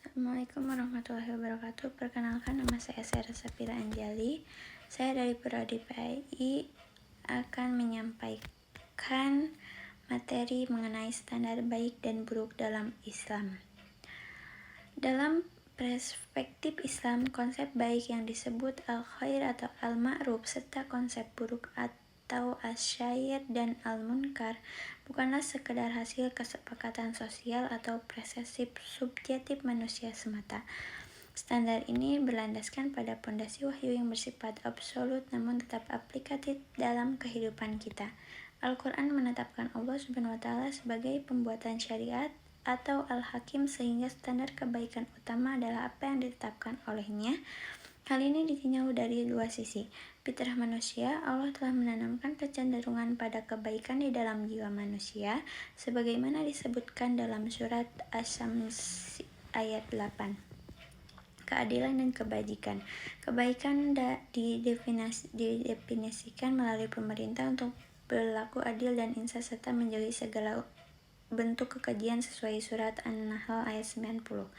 Assalamualaikum warahmatullahi wabarakatuh. Perkenalkan, nama saya Sarah Safira Anjali. Saya dari Prodi PAI akan menyampaikan materi mengenai standar baik dan buruk dalam Islam. Dalam perspektif Islam, konsep baik yang disebut al-khair atau al-ma'ruf serta konsep buruk atau asyair dan al-munkar bukanlah sekedar hasil kesepakatan sosial atau persepsi subjektif manusia semata. Standar ini berlandaskan pada pondasi wahyu yang bersifat absolut namun tetap aplikatif dalam kehidupan kita. Al-Quran menetapkan Allah SWT sebagai pembuatan syariat atau Al-Hakim, sehingga standar kebaikan utama adalah apa yang ditetapkan olehnya. Hal ini ditinjau dari dua sisi. Fitrah manusia, Allah telah menanamkan kecenderungan pada kebaikan di dalam jiwa manusia, sebagaimana disebutkan dalam surat Asy-Syams ayat 8. Keadilan dan kebajikan. Kebaikan didefinisikan melalui pemerintah untuk berlaku adil dan insaf serta menjauhi segala bentuk kekejian sesuai surat An-Nahl ayat 90.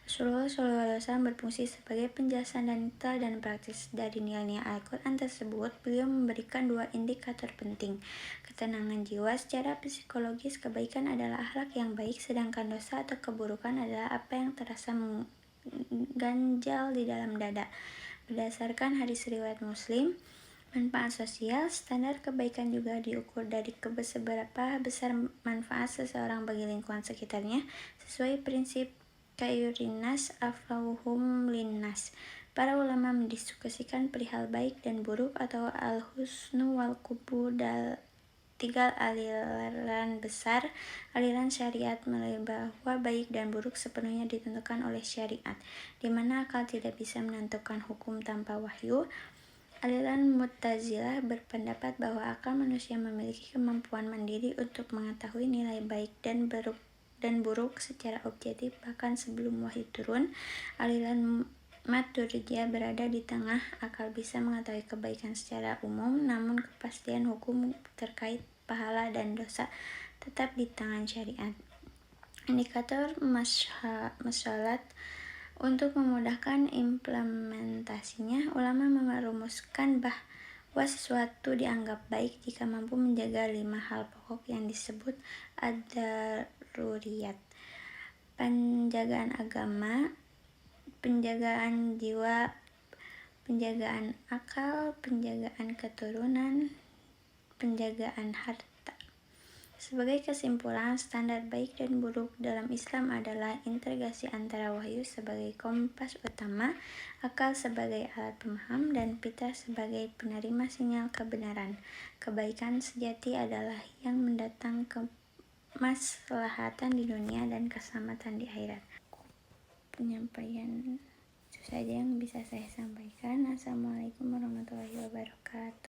Rasulullah SAW berfungsi sebagai penjelasan dan teladan praktis dari nilai-nilai Al-Quran tersebut. Beliau memberikan dua indikator penting. Ketenangan jiwa secara psikologis, kebaikan adalah akhlak yang baik, sedangkan dosa atau keburukan adalah apa yang terasa mengganjal di dalam dada. Berdasarkan hadis riwayat Muslim, manfaat sosial, standar kebaikan juga diukur dari seberapa besar manfaat seseorang bagi lingkungan sekitarnya, sesuai prinsip khairunas aflahuhum linnas. Para ulama mendiskusikan perihal baik dan buruk atau al-husnu wal qubhu tiga aliran besar aliran syariat, bahwa baik dan buruk sepenuhnya ditentukan oleh syariat, di mana akal tidak bisa menentukan hukum tanpa wahyu. Aliran Mu'tazilah berpendapat bahwa akal manusia memiliki kemampuan mandiri untuk mengetahui nilai baik dan buruk secara objektif bahkan sebelum wahyu turun. Aliran Maturidiyah berada di tengah, akal bisa mengetahui kebaikan secara umum, namun kepastian hukum terkait pahala dan dosa tetap di tangan syariat. Indikator masalah. Untuk memudahkan implementasinya, ulama merumuskan bahwa sesuatu dianggap baik jika mampu menjaga 5 hal pokok yang disebut ad-daruriyat: penjagaan agama, penjagaan jiwa, penjagaan akal, penjagaan keturunan, penjagaan harta. Sebagai kesimpulan, standar baik dan buruk dalam Islam adalah integrasi antara wahyu sebagai kompas utama, akal sebagai alat pemaham, dan fitrah sebagai penerima sinyal kebenaran. Kebaikan sejati adalah yang mendatang kemaslahatan di dunia dan keselamatan di akhirat. Penyampaian itu saja yang bisa saya sampaikan. Assalamualaikum warahmatullahi wabarakatuh.